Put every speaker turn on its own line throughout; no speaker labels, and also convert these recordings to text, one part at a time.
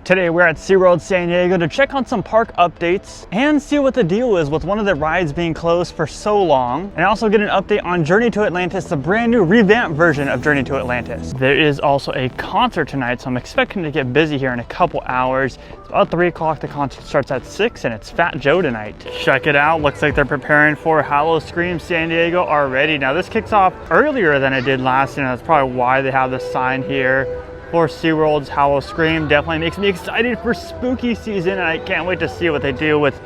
Today we're at Seaworld San Diego to check on some park updates and see what the deal is with one of the rides being closed for so long, and also get an update on Journey to Atlantis, the brand new revamped version of Journey to Atlantis. There is also a concert tonight, so I'm expecting to get busy here in a couple hours. It's about 3 o'clock, the concert starts at 6, and it's Fat Joe tonight. Check it out, looks like they're preparing for Howl-O-Scream San Diego already. Now this kicks off earlier than it did last year, and that's probably why they have the sign here for SeaWorld's Howl-O-Scream. Definitely makes me excited for spooky season, and I can't wait to see what they do with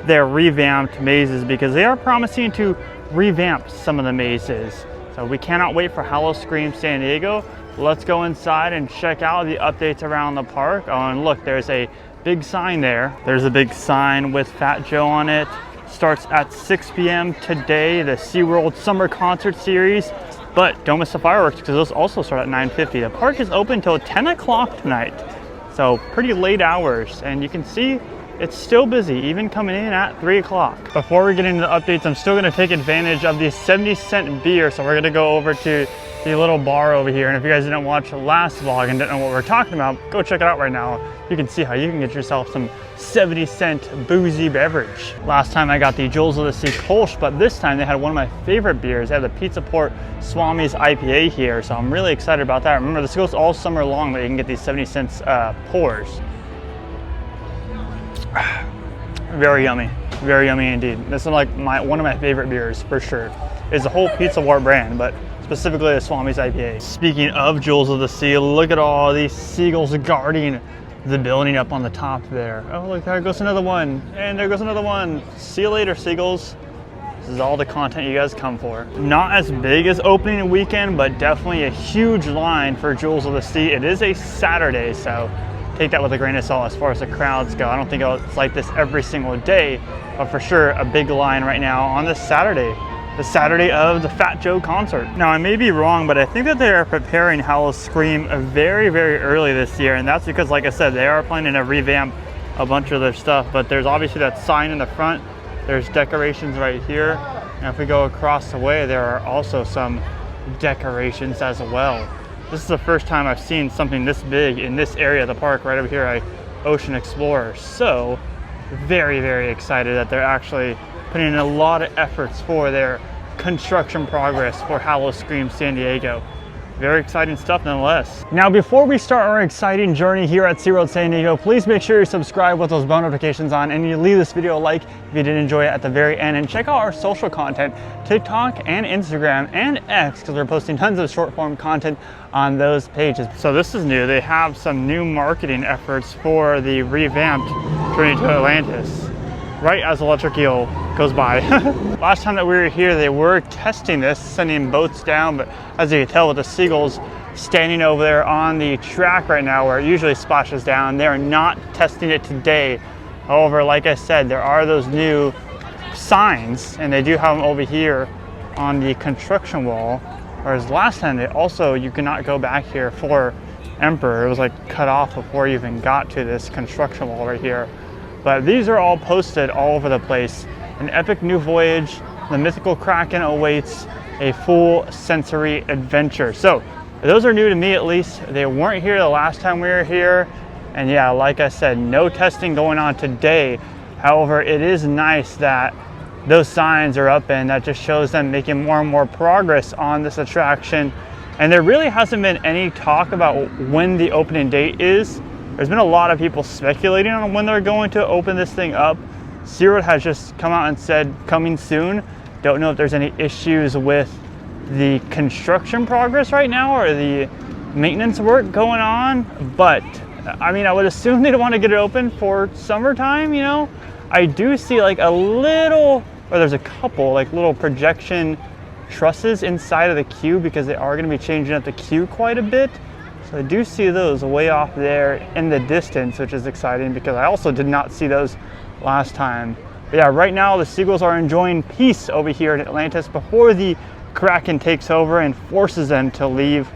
their revamped mazes, because they are promising to revamp some of the mazes. So we cannot wait for Howl-O-Scream San Diego. Let's go inside and check out the updates around the park. Oh, and look, there's a big sign there. There's a big sign with Fat Joe on it. Starts at 6 p.m. today, the SeaWorld Summer Concert Series. But don't miss the fireworks, because those also start at 9:50. The park is open till 10 o'clock tonight, so pretty late hours, and you can see it's still busy, even coming in at 3 o'clock. Before we get into the updates, I'm still going to take advantage of the 70-cent beer, so we're going to go over to the little bar over here. And if you guys didn't watch the last vlog and didn't know what we're talking about, go check it out right now. You can see how you can get yourself some 70-cent boozy beverage. Last time I got the Jewels of the Sea Kolsch, but this time they had one of my favorite beers. They have the Pizza Port Swami's IPA here, so I'm really excited about that. Remember, this goes all summer long, but you can get these 70-cent pours. Very yummy indeed. This is like one of my favorite beers for sure. It's the whole Pizza Port brand, but specifically the Swami's IPA. Speaking of Jewels of the Sea, look at all these seagulls guarding the building up on the top there. Oh, look, there goes another one, and there goes another one. See you later, seagulls. This is all the content you guys come for. Not as big as opening weekend, but definitely a huge line for Jewels of the Sea. It is a Saturday, so take that with a grain of salt as far as the crowds go. I don't think it's like this every single day, but for sure a big line right now on this Saturday. The Saturday of the Fat Joe concert. Now, I may be wrong, but I think that they are preparing Howl-O-Scream very, very early this year, and that's because, like I said, they are planning to revamp a bunch of their stuff, but there's obviously that sign in the front, there's decorations right here, and if we go across the way, there are also some decorations as well. This is the first time I've seen something this big in this area of the park right over here at Ocean Explorer, so very, very excited that they're actually putting in a lot of efforts for their construction progress for Howl-O-Scream San Diego. Very exciting stuff nonetheless. Now, before we start our exciting journey here at SeaWorld San Diego, please make sure you subscribe with those bell notifications on, and you leave this video a like if you did enjoy it at the very end, and check out our social content, TikTok and Instagram and X, because we're posting tons of short form content on those pages. So this is new. They have some new marketing efforts for the revamped Journey to Atlantis, right as Electric Eel goes by. Last time that we were here, they were testing this, sending boats down, but as you can tell with the seagulls standing over there on the track right now where it usually splashes down, they're not testing it today. However, like I said, there are those new signs, and they do have them over here on the construction wall, whereas last time you cannot go back here for Emperor. It was like cut off before you even got to this construction wall right here. But these are all posted all over the place. An epic new voyage, the mythical Kraken awaits, a full sensory adventure. So those are new to me, at least. They weren't here the last time we were here. And yeah, like I said, no testing going on today. However, it is nice that those signs are up, and that just shows them making more and more progress on this attraction. And there really hasn't been any talk about when the opening date is. There's been a lot of people speculating on when they're going to open this thing up. SeaWorld has just come out and said coming soon. Don't know if there's any issues with the construction progress right now or the maintenance work going on, but I mean, I would assume they'd want to get it open for summertime, you know? I do see like a little, or there's a couple like little projection trusses inside of the queue, because they are going to be changing up the queue quite a bit. So I do see those way off there in the distance, which is exciting because I also did not see those last time. But yeah, right now the seagulls are enjoying peace over here in Atlantis before the Kraken takes over and forces them to leave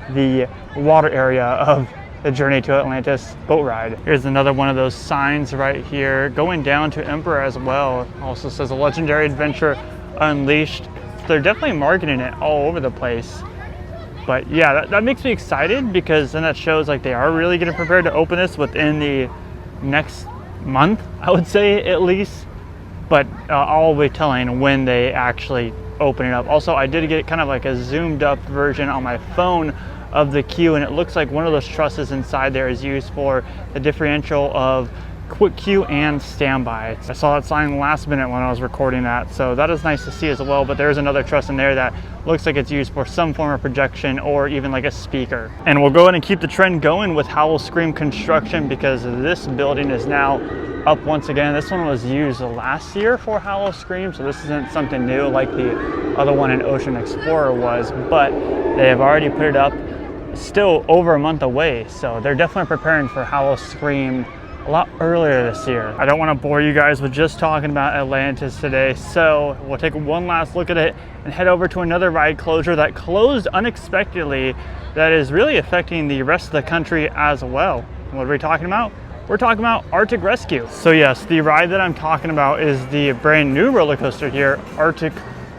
the water area of the Journey to Atlantis boat ride. Here's another one of those signs right here, going down to Emperor as well. Also says a legendary adventure unleashed. So they're definitely marketing it all over the place. But yeah, that makes me excited, because then that shows like they are really getting prepared to open this within the next month, I would say, at least. But I'll be telling when they actually open it up. Also, I did get kind of like a zoomed up version on my phone of the queue, and it looks like one of those trusses inside there is used for the differential of quick queue and standby. I saw that sign last minute when I was recording that, so that is nice to see as well. But there's another truss in there that looks like it's used for some form of projection or even like a speaker. And we'll go ahead and keep the trend going with Howl Scream construction, because this building is now up once again. This one was used last year for Howl Scream, so this isn't something new like the other one in Ocean Explorer was, but they have already put it up, still over a month away, so they're definitely preparing for Howl Scream a lot earlier this year. I don't want to bore you guys with just talking about Atlantis today, so we'll take one last look at it and head over to another ride closure that closed unexpectedly that is really affecting the rest of the country as well. What are we talking about? We're talking about Arctic Rescue. So yes, the ride that I'm talking about is the brand new roller coaster here, Arctic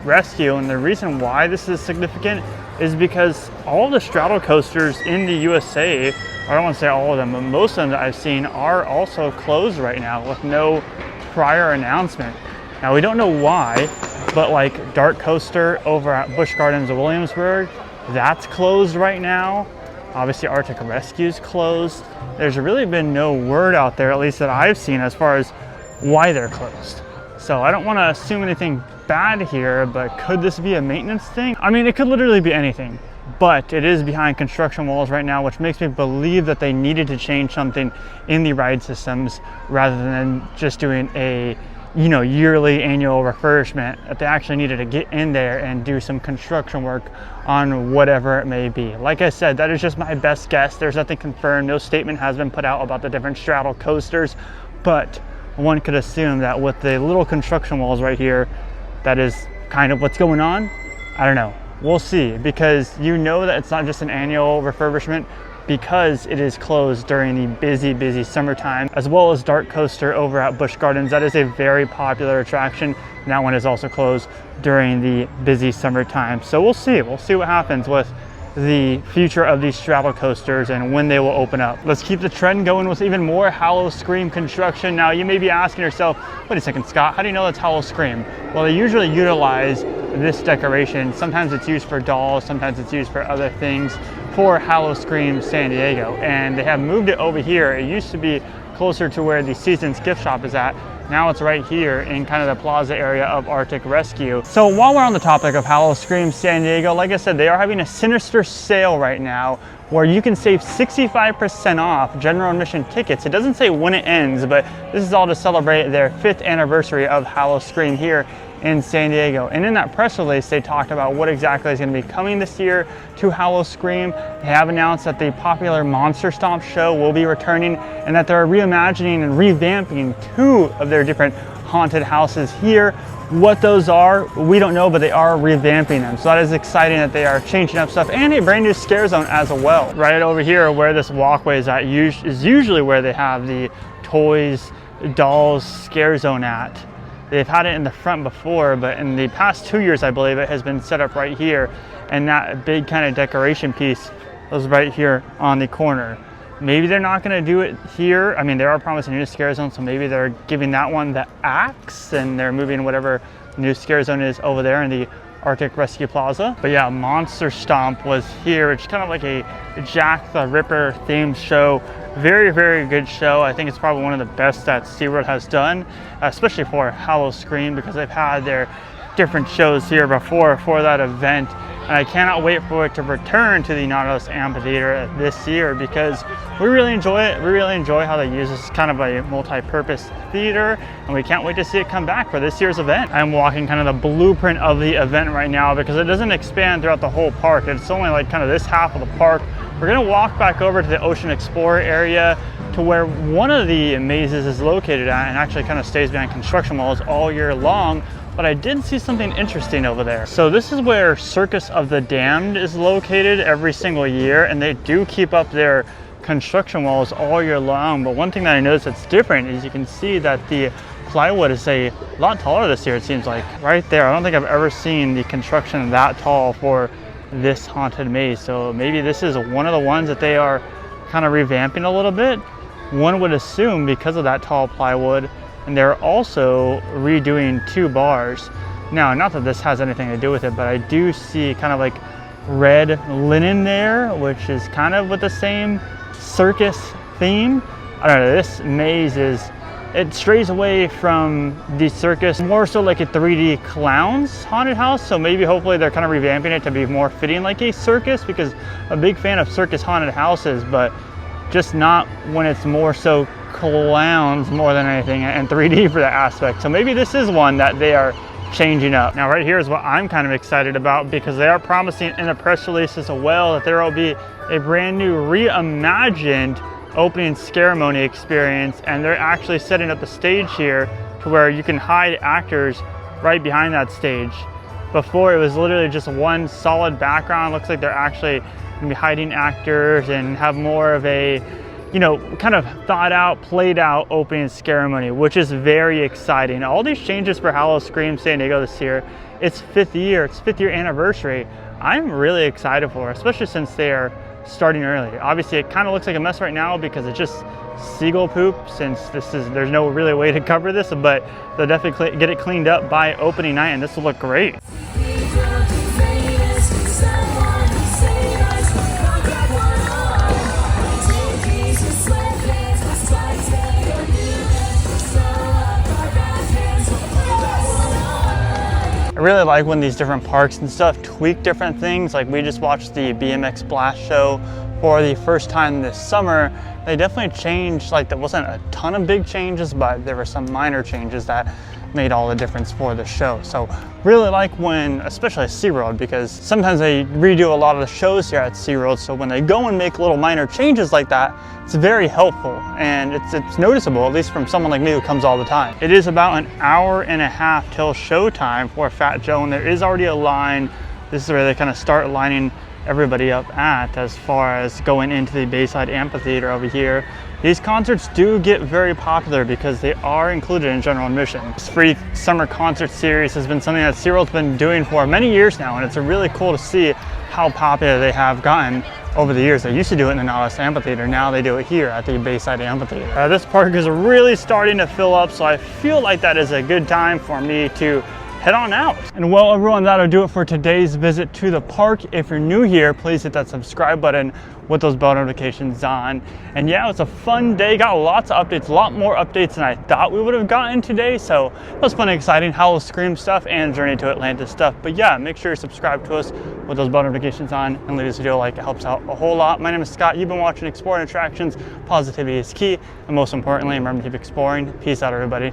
Rescue. And the reason why this is significant is because all the straddle coasters in the USA, I don't want to say all of them, but most of them that I've seen are also closed right now with no prior announcement. Now we don't know why, but like Dark Coaster over at Busch Gardens Williamsburg, that's closed right now. Obviously Arctic Rescue's closed. There's really been no word out there, at least that I've seen, as far as why they're closed. So I don't want to assume anything bad here, but could this be a maintenance thing? I mean, it could literally be anything, but it is behind construction walls right now, which makes me believe that they needed to change something in the ride systems rather than just doing a yearly annual refurbishment, that they actually needed to get in there and do some construction work on whatever it may be. Like I said, that is just my best guess. There's nothing confirmed. No statement has been put out about the different straddle coasters, but one could assume that with the little construction walls right here, that is kind of what's going on. I don't know. We'll see, because that it's not just an annual refurbishment, because it is closed during the busy summertime, as well as Dark Coaster over at Busch Gardens. That is a very popular attraction, and that one is also closed during the busy summertime. So we'll see what happens with the future of these straddle coasters and when they will open up. Let's keep the trend going with even more Howl Scream construction. Now you may be asking yourself, wait a second, Scott, how do you know that's Howl Scream? Well, they usually utilize this decoration. Sometimes it's used for dolls, sometimes it's used for other things for Howl Scream San Diego, and they have moved it over here. It used to be closer to where the Seasons gift shop is at. Now it's right here in kind of the plaza area of Arctic Rescue. So while we're on the topic of Howl Scream San Diego, like I said, they are having a sinister sale right now where you can save 65% off general admission tickets. It doesn't say when it ends, but this is all to celebrate their 5th anniversary of Howl Scream here in San Diego. And in that press release, they talked about what exactly is going to be coming this year to Howl Scream. They have announced that the popular Monster Stomp show will be returning, and that they're reimagining and revamping 2 of their different haunted houses here. What those are, we don't know, but they are revamping them. So that is exciting that they are changing up stuff, and a brand new scare zone as well. Right over here where this walkway is at is usually where they have the toys, dolls scare zone at. They've had it in the front before, but in the past 2 years, I believe, it has been set up right here. And that big kind of decoration piece was right here on the corner. Maybe they're not going to do it here. I mean, they are promising a new scare zone, so maybe they're giving that one the axe and they're moving whatever new scare zone is over there in the Arctic Rescue Plaza. But yeah, Monster Stomp was here. It's kind of like a Jack the Ripper themed show. Very good show. I think it's probably one of the best that Seaworld has done, especially for Howl Scream, because they've had their different shows here before for that event. And I cannot wait for it to return to the Nautilus Amphitheater this year, because we really enjoy it. We really enjoy how they use this kind of a multi-purpose theater, and we can't wait to see it come back for this year's event. I'm walking kind of the blueprint of the event right now, because it doesn't expand throughout the whole park. It's only like kind of this half of the park. We're gonna walk back over to the Ocean Explorer area to where one of the mazes is located at, and actually kind of stays behind construction walls all year long. But I did see something interesting over there. So this is where Circus of the Damned is located every single year, and they do keep up their construction walls all year long. But one thing that I noticed that's different is you can see that the plywood is a lot taller this year, it seems like. Right there, I don't think I've ever seen the construction that tall for this haunted maze. So maybe this is one of the ones that they are kind of revamping a little bit. One would assume because of that tall plywood, and they're also redoing 2 bars. Now, not that this has anything to do with it, but I do see kind of like red linen there, which is kind of with the same circus theme. I don't know, this maze it strays away from the circus, more so like a 3D clowns haunted house. So maybe hopefully they're kind of revamping it to be more fitting like a circus, because I'm a big fan of circus haunted houses, but just not when it's more so clowns more than anything, and 3D for that aspect. So maybe this is one that they are changing up. Now right here is what I'm kind of excited about, because they are promising in a press release as well that there will be a brand new reimagined opening ceremony experience, and they're actually setting up a stage here to where you can hide actors right behind that stage. Before it was literally just one solid background. Looks like they're actually gonna be hiding actors and have more of a, you know, kind of thought out, played out opening ceremony, which is very exciting. All these changes for Howl-O-Scream San Diego this year, it's 5th year anniversary. I'm really excited for, especially since they are starting early. Obviously it kind of looks like a mess right now because it's just seagull poop, since there's no really way to cover this, but they'll definitely get it cleaned up by opening night, and this will look great. I really like when these different parks and stuff tweak different things. Like we just watched the BMX Blast show for the first time this summer. They definitely changed, like there wasn't a ton of big changes, but there were some minor changes that made all the difference for the show. So really like when, especially Seaworld, because sometimes they redo a lot of the shows here at Seaworld, so when they go and make little minor changes like that, it's very helpful, and it's noticeable, at least from someone like me who comes all the time. It is about an hour and a half till showtime for Fat Joe, and there is already a line. This is where they kind of start lining everybody up at, as far as going into the Bayside Amphitheater over here. These concerts do get very popular because they are included in general admission. This free summer concert series has been something that Seaworld's been doing for many years now, and it's really cool to see how popular they have gotten over the years. They used to do it in the Nautilus Amphitheater, now they do it here at the Bayside Amphitheater. This park is really starting to fill up, so I feel like that is a good time for me to head on out. And well, everyone, that'll do it for today's visit to the park. If you're new here, please hit that subscribe button with those bell notifications on. And yeah, it was a fun day. Got lots of updates, a lot more updates than I thought we would have gotten today. So it was fun and exciting, Howl-O-Scream stuff and Journey to Atlantis stuff. But yeah, make sure you subscribe to us with those bell notifications on and leave this video a like. It helps out a whole lot. My name is Scott. You've been watching Exploring Attractions. Positivity is key. And most importantly, remember to keep exploring. Peace out, everybody.